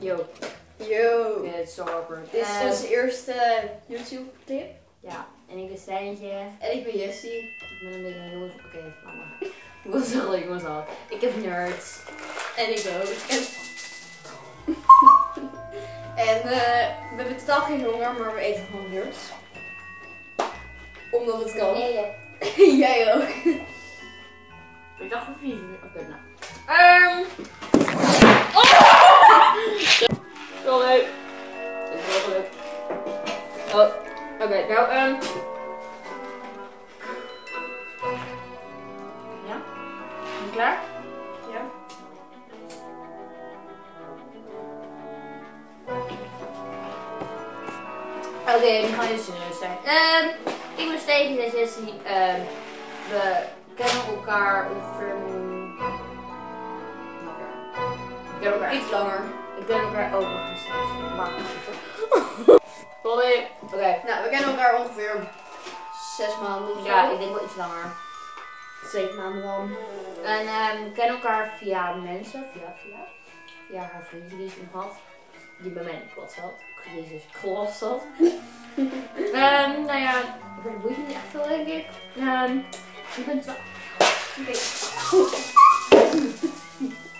Yo. Yo. Ja, het is zo awkward. Dit is onze eerste YouTube tip. Ja, en ik ben Stijntje. En ik ben Jessie. Ik ben een beetje een jongens. Oké, laat maar. Ik wil zeggen dat jongens al. Ik heb nerds. En ik ook. En we hebben totaal geen honger, maar we eten gewoon nerds. Omdat het kan. Nee, Jij ook. ik dacht of niet. Oké, nou. Sorry. Het is wel gelukt. Oh, oké, nou, ja? Ben je klaar? Ja. Oké, nu gaan we serieus zijn. Ik ben Steven en Jessie. We kennen elkaar ongeveer nu. Ik ken elkaar Iets langer. Ik ken elkaar ook nog eens. Sorry. Oké. Nou, we kennen elkaar ongeveer 6 maanden of zo. Ja, ik denk wel iets langer. 7 maanden dan. En we kennen elkaar via mensen. Via haar vriendje die ze nog had. Die bij mij in de klas zat. Jezus, klas zat. Nou ja, dat boeit niet echt veel denk ik. Ik ben 12. Oké.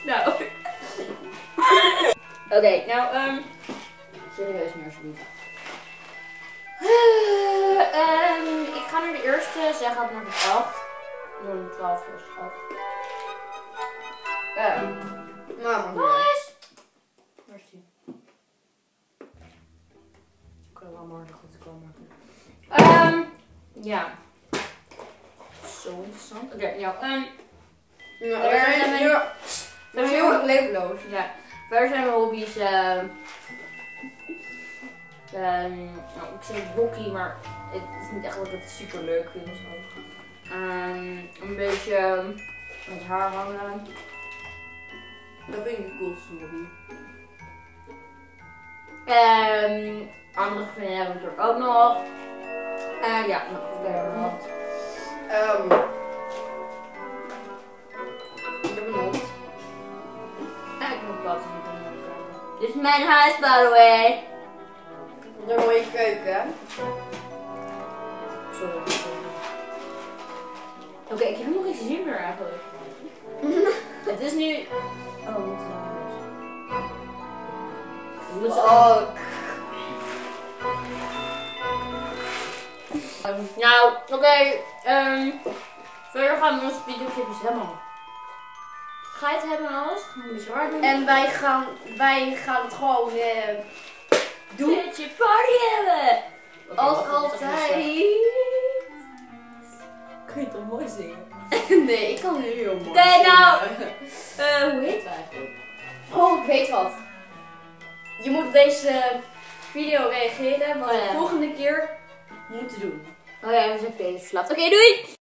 Nou. Oké, nou serieus nu alsjeblieft. Ik ga naar de eerste, zij gaat naar de 8. Door de 12 eerst 8. Mama. Nice! Waar is die? Ik kan wel maar goed komen. Ja. Zo interessant. Oké, ja. Ja, Waar zijn mijn- dat is heel erg levenloos. Ja. Waar zijn mijn hobby's? Nou, ik zeg hockey, maar het is niet echt dat ik het super leuk vind of zo. Een beetje met haar hangen. Dat vind ik het coolste hobby. Andere vrienden hebben we natuurlijk ook nog. Ja, nog verder wat. Ik heb een hond. Ik heb een kat en ik heb een kamer. Dit is mijn huis, by the way. Een mooie keuken. Sorry. Oké, ik heb nog iets zien meer eigenlijk. Het is nu... Oh, we moeten naar huis. We moeten Nou, oké. Verder gaan we onze videoclipjes helemaal. Ga je het hebben en alles? Gaan we een beetje hard doen? En wij gaan het gewoon doen. Beetje party hebben! Als altijd. Kun je toch mooi zingen? Nee, ik kan nu heel mooi. Oké, nou. zingen. Hoe heet het eigenlijk? Oh, ik weet wat. Je moet op deze video reageren wat we Oh, ja. de volgende keer moeten doen. Oh ja, we zijn verslaafd. Oké, doei!